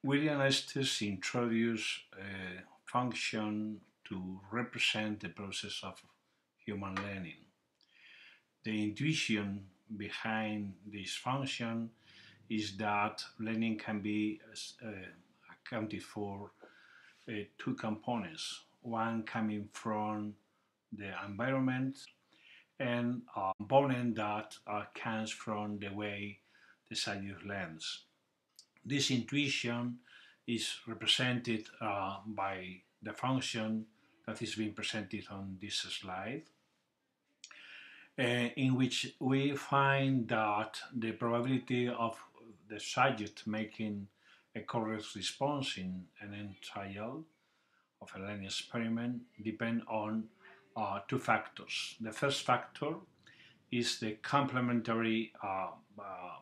William Estes introduced a function to represent the process of human learning. The intuition behind this function is that learning can be accounted for two components, one coming from the environment and a component that comes from the way the subject learns. This intuition is represented by the function that is being presented on this slide, in which we find that the probability of the subject making a correct response in an trial of a learning experiment depend on two factors. The first factor is the complementary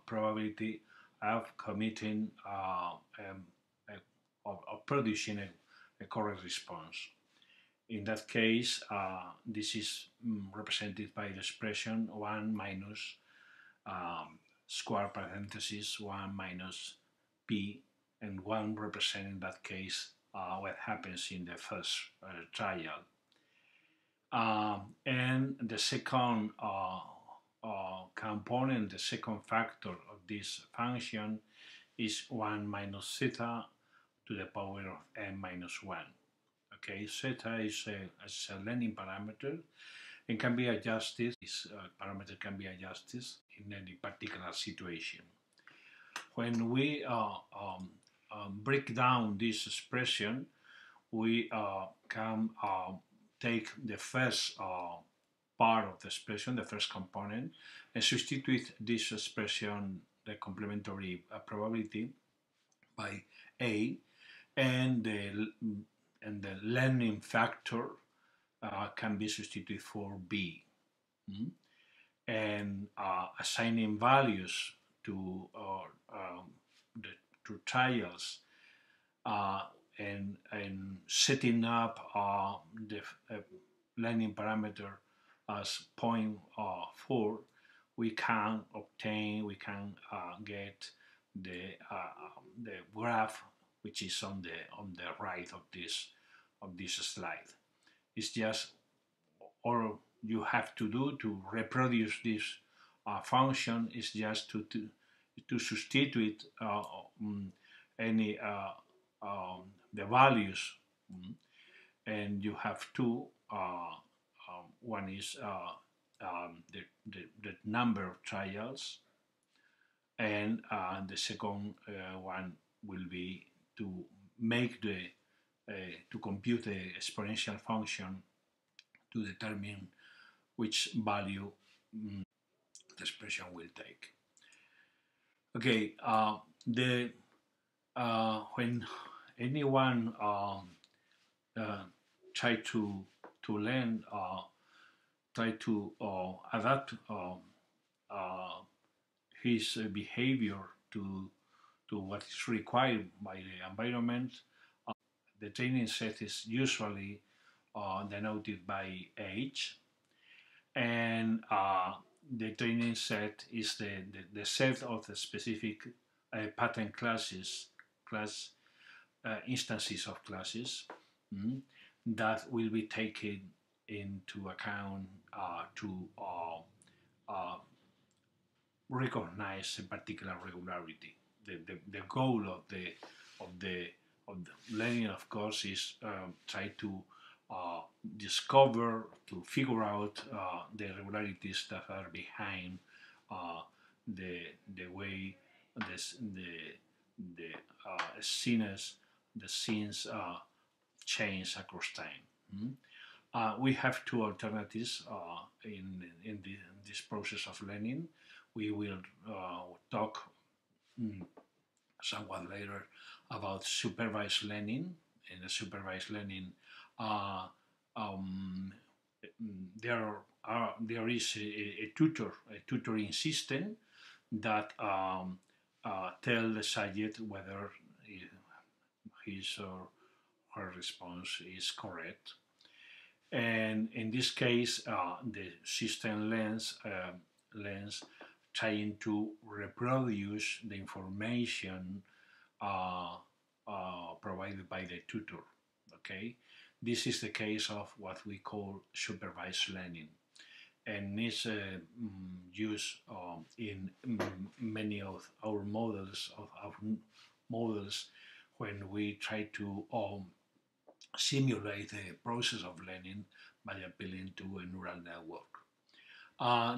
probability of committing of producing a correct response. In that case, this is represented by the expression 1 minus square parenthesis 1 minus p, and 1 represent in that case what happens in the first trial. And the second component, the second factor of this function is 1 minus theta to the power of n minus 1. Okay, theta is a learning parameter and can be adjusted. This parameter can be adjusted in any particular situation. When we break down this expression, we can take the first part of the expression, the first component, and substitute this expression, the complementary probability, by A, and the learning factor can be substituted for B. And assigning values to the to trials and setting up the learning parameter as 0.4, we can get the graph which is on the right of this slide. It's just all you have to do to reproduce this function is just to substitute any the values, and you have two. One is the number of trials, and the second one will be to make to compute the exponential function to determine which value the expression will take. Okay, when anyone try to learn, try to adapt his behavior to what is required by the environment, the training set is usually denoted by age, and the training set is the set of the specific pattern instances of classes that will be taken into account to recognize a particular regularity. The goal of the learning, of course, is try to discover, to figure out the regularities that are behind the way the scenes change across time. We have two alternatives in this process of learning. We will talk somewhat later about supervised learning. In the supervised learning, there is a tutoring system that tell the subject whether his or her response is correct. And in this case, the system learns trying to reproduce the information provided by the tutor. Okay, this is the case of what we call supervised learning, and is used in many of our models when we try to simulate the process of learning by appealing to a neural network.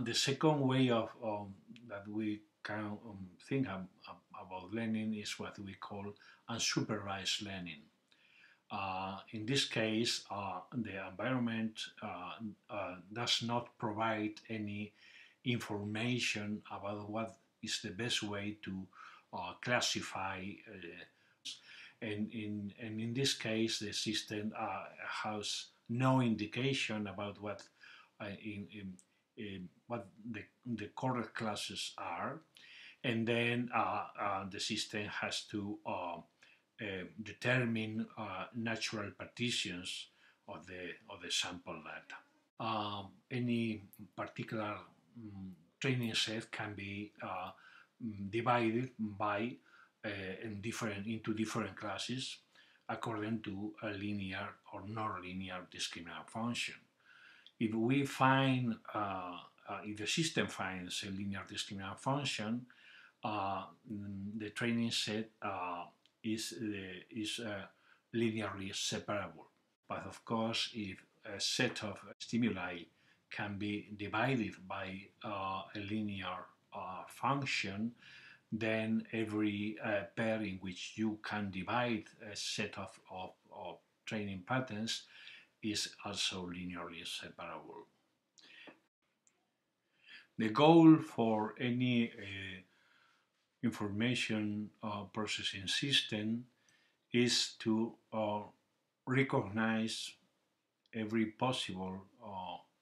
The second way of that we can think about learning is what we call unsupervised learning. In this case, the environment does not provide any information about what is the best way to classify and in this case the system has no indication about what the correct classes are, and then the system has to determine natural partitions of the sample data. Any particular training set can be divided by into different classes according to a linear or non-linear discriminant function. If we find, if the system finds a linear discriminant function, the training set is linearly separable. But of course, if a set of stimuli can be divided by a linear function, then every pair in which you can divide a set of training patterns is also linearly separable. The goal for any information processing system is to recognize every possible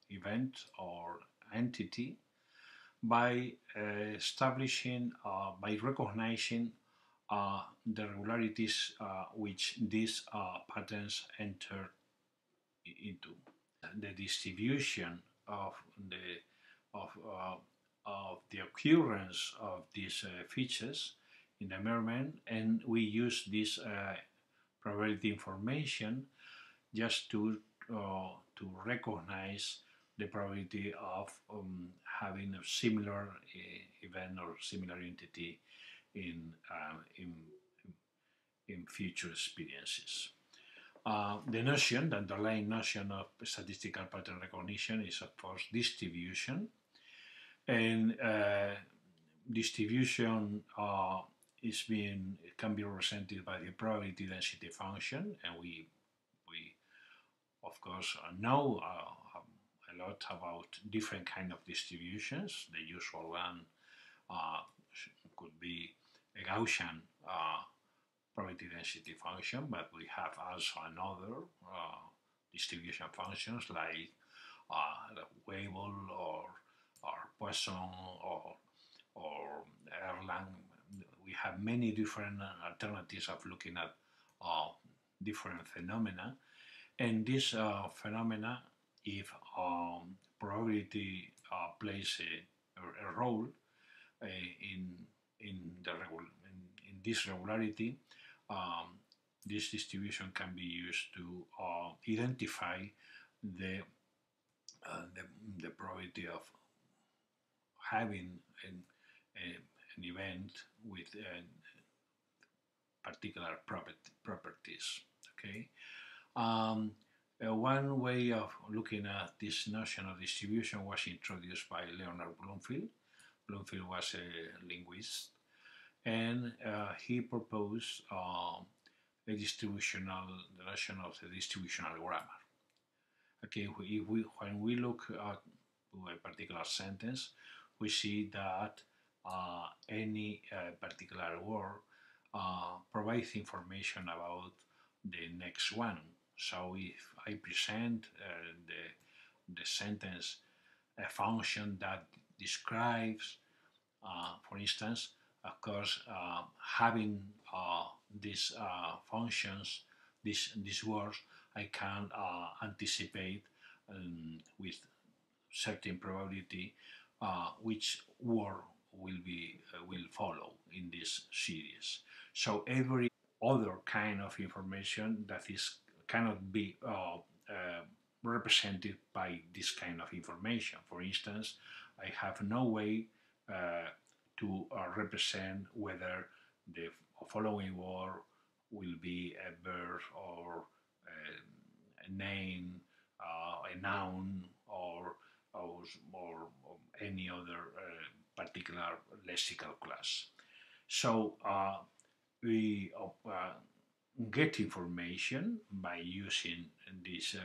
event or entity by establishing, by recognizing the regularities which these patterns enter into. The distribution of the occurrence of these features in the environment, and we use this probability information just to recognize the probability of having a similar event or similar entity in future experiences. The notion, the underlying notion of statistical pattern recognition is of course distribution, and distribution can be represented by the probability density function, and we of course know a lot about different kind of distributions. The usual one could be a Gaussian probability density function, but we have also another distribution functions like Weibull or Poisson or Erlang. We have many different alternatives of looking at different phenomena, and this phenomena, if probability plays a role in this regularity, this distribution can be used to identify the probability of having an event with particular properties. Okay. One way of looking at this notion of distribution was introduced by Leonard Bloomfield. Bloomfield was a linguist, and he proposed the notion of the distributional grammar. Okay, when we look at a particular sentence, we see that any particular word provides information about the next one. So if I present the sentence a function that describes, for instance, of course, having these functions, these words, I can anticipate with certain probability which word will follow in this series. So every other kind of information that is cannot be represented by this kind of information. For instance, I have no way to represent whether the following word will be a verb or a name, a noun, or any other particular lexical class. So we get information by using this,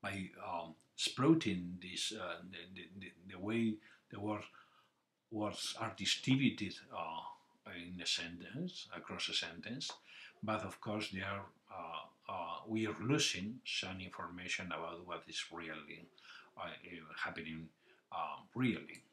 by exploiting this, the way the words are distributed in a sentence, across a sentence, but of course we are losing some information about what is really happening really.